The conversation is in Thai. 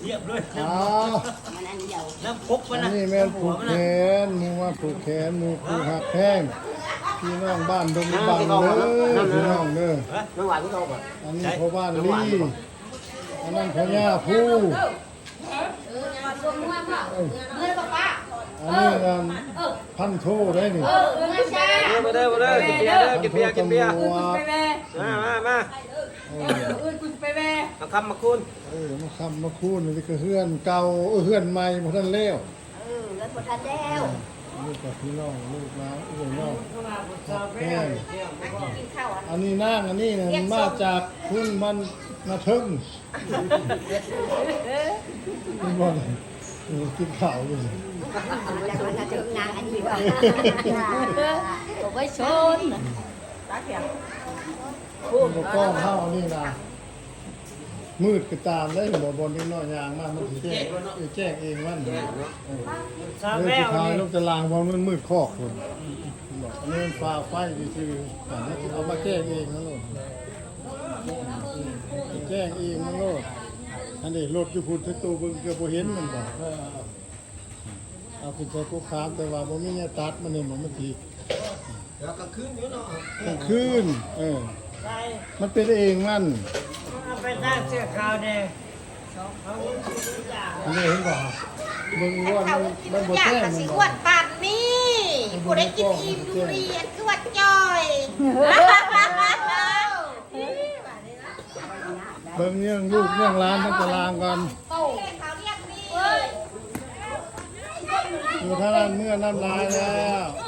เรียบเลย อ้าว น้ำพกมัน อั นะ นนี้แม่นผูกแขนหมูว่าผูกแขนหมูผูกหักแข้งพี่น้องบ้านดงบังเด้อพี่น้องเด้อ น้ำหวานก็เข้าไป อันนี้พ่อบ้านลี่อันนั้นพ่อย่าผู้อันนี้พันโทได้นี่ มาเด้อกินเบียร์กินเบียร์มาเอาคำมาคุณ มาคำมาคูนนี่ก็เฮือนเก่าเฮือนใหม่บ่ทันแล้วลูกกับพี่น้องลูกน้าน้องแม่อันนี้นางอันนี้เนี่ยมาจากพุ่นมันนาทึ่งนี่บ่กินข้าวอยู่บ่ก้องข้าวนี่นะมืดก็ตามได้บ่บนนี่น้อยยางมากมันสิแจ้งเองมันเลยสุดท้ายลูกจะล้างเพราะมันมืดคอกคนบอกอันนี้มันฟ้าไฟซื่อๆแต่นี่เอามาแจ้งเองนะลูกแจ้งเองนะลูกอันนี้รถอยู่พุ่นตู้เบิ่งเกือบบ่เห็นมันบ่เอาขึ้นใจกุ๊กคามแต่ว่าบ่มีเนี่ยตัดมันนี่มันสิ แล้วกลางคืนอยู่เนาะ กลางคืนมันเป็นเองมัน ไปตั้งเสื้อขาวแดง อันนี้เห็นบ่เบิ่งว่ามันบ่แจ้งมัน สิ บ่ อ้วนปานนี้ผู้ได้กินอิ่มดูดีอันคือว่าจอย เบิ่งเรื่องลูกเรื่องร้านมันจะลางกัน เขาเรียกนี่ อยู่ท่านั้นเมื่อน้ำลายแล้ว เอ